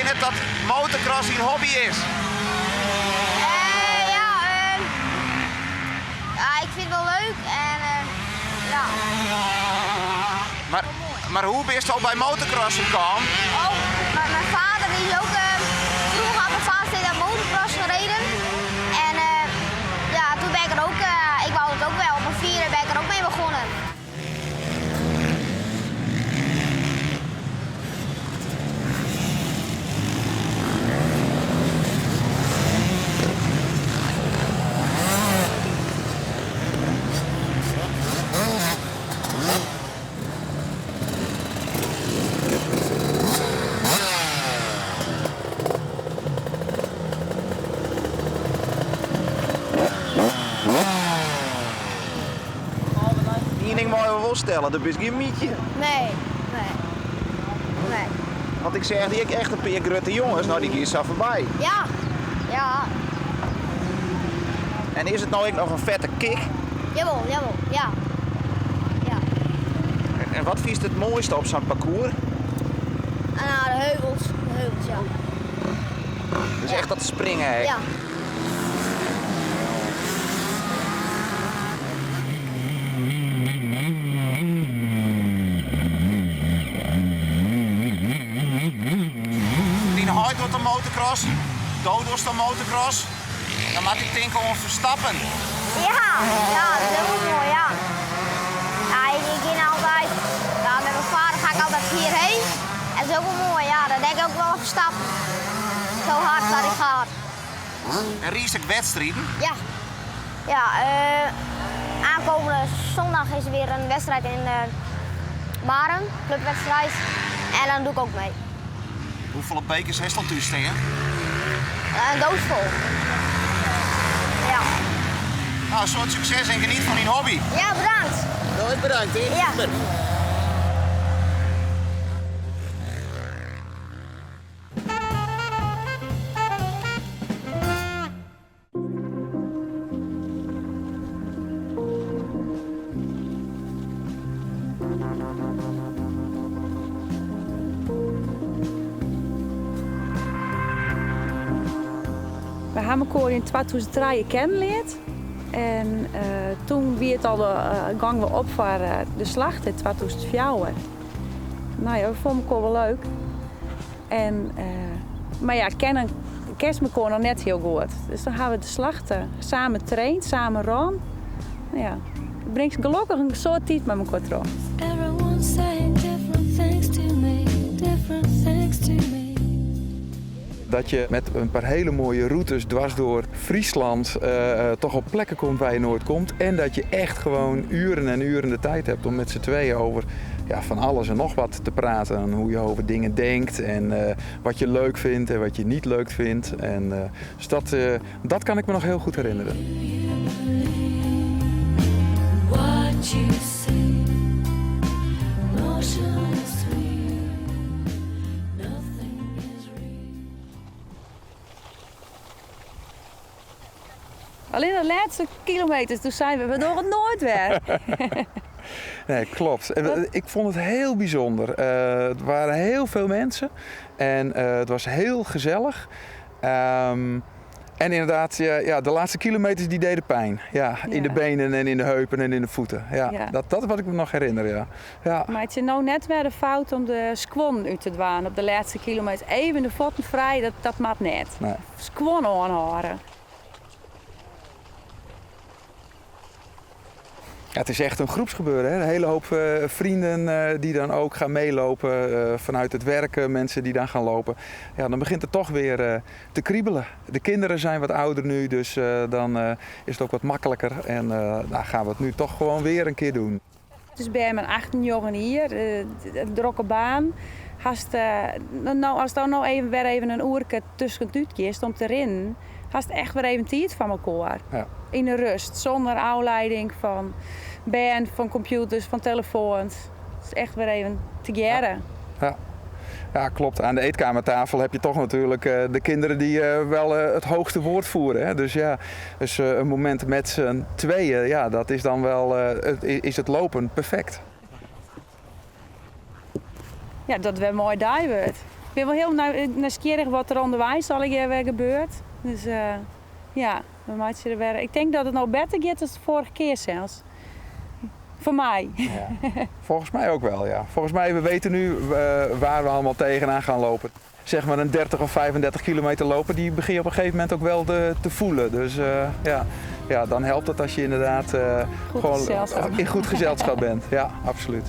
vind het dat motocross een hobby is? Ja, ik vind het wel leuk en ja. Maar hoe ben je al bij motocross gekomen? Oh, maar mijn vader die is ook, vroeger had mijn vader steeds aan motocross gereden. En ja, toen ben ik er ook, ik wou het ook wel, op mijn vierde ben ik er ook mee begonnen. Eén ding moet je wel stellen, dat is geen mietje. Nee. Want ik zeg, die ik echt een paar grote jongens, nou die gaan zo voorbij. Ja. En is het nou ook nog een vette kick? Jawel, ja. En wat vies het mooiste op zo'n parcours? En de heuvels, ja. Dus echt dat springen, hè? Ja. Die houdt wordt de motocross, dood was de motocross. Dan mag ik denken om Verstappen. Ja, dat is heel mooi, ja. Ja, ik ging altijd, ja, met mijn vader ga ik altijd hierheen. En dat is ook wel mooi, ja. Dat denk ik ook wel Verstappen. Zo hard dat hij gaat. En Riesek wedstrijden. Ja, aankomende zondag is er weer een wedstrijd in Maren, clubwedstrijd. En dan doe ik ook mee. Hoeveel bekers heeft dat u staan? Een doos vol. Ja. Nou, soort succes en geniet van die hobby. Ja, bedankt. Nooit bedankt, hè? Ja. We hebben elkaar in 2003 kennengelernd. En toen wie het al gang we op voor de slacht in 2004. Nou ja, we vonden elkaar wel leuk. En, maar ja, kennen elkaar nog net heel goed. Dus dan gaan we de slachten samen trainen, samen ran. Nou ja, het brengt gelukkig een soort tijd met elkaar terug. Everyone saying different things to me, different things to me. Dat je met een paar hele mooie routes dwars door Friesland toch op plekken komt waar je nooit komt. En dat je echt gewoon uren en uren de tijd hebt om met z'n tweeën over van alles en nog wat te praten. En hoe je over dingen denkt en wat je leuk vindt en wat je niet leuk vindt. En, dus dat kan ik me nog heel goed herinneren. What you see, emotion is sweet, nothing is real. Alleen de laatste kilometers, toen zijn we door het nooit weer. Nee, klopt. Ik vond het heel bijzonder. Er waren heel veel mensen en het was heel gezellig. En inderdaad, de laatste kilometers die deden pijn. Ja, in de benen en in de heupen en in de voeten. Ja. Dat wat ik me nog herinner, ja. Maar het is nou net weer de fout om de squon uit te dwaan op de laatste kilometer. Even de voeten vrij, dat mag net. Nee. Squon aanhouden. Ja, het is echt een groepsgebeuren. Hè? Een hele hoop vrienden die dan ook gaan meelopen. Vanuit het werken, mensen die dan gaan lopen. Ja, dan begint het toch weer te kriebelen. De kinderen zijn wat ouder nu, dus dan is het ook wat makkelijker. En gaan we het nu toch gewoon weer een keer doen. Het is bij mijn 18 jongen hier, de drokke baan. Als dan nou even een uurtje tussen het uitkiest om te rennen, hast echt weer even tijd van elkaar. Ja. In de rust, zonder afleiding van band, van computers, van telefoons. Het is echt weer even te jaren. Ja, klopt. Aan de eetkamertafel heb je toch natuurlijk de kinderen die wel het hoogste woord voeren. Hè? Dus een moment met z'n tweeën, dat is dan wel is het lopen perfect. Ja, dat weer mooi die wordt. ben wel heel nieuwsgierig wat er onderwijs al weer gebeurt. Dus ja, we maken er weer. Ik denk dat het nou beter gaat dan de vorige keer zelfs. Voor mij. Ja. Volgens mij ook wel, ja. Volgens mij, we weten nu waar we allemaal tegenaan gaan lopen. Zeg maar een 30 of 35 kilometer lopen, die begin je op een gegeven moment ook wel te voelen. Dus ja, dan helpt het als je inderdaad Goed gezelschap. in goed gezelschap bent. Ja, absoluut.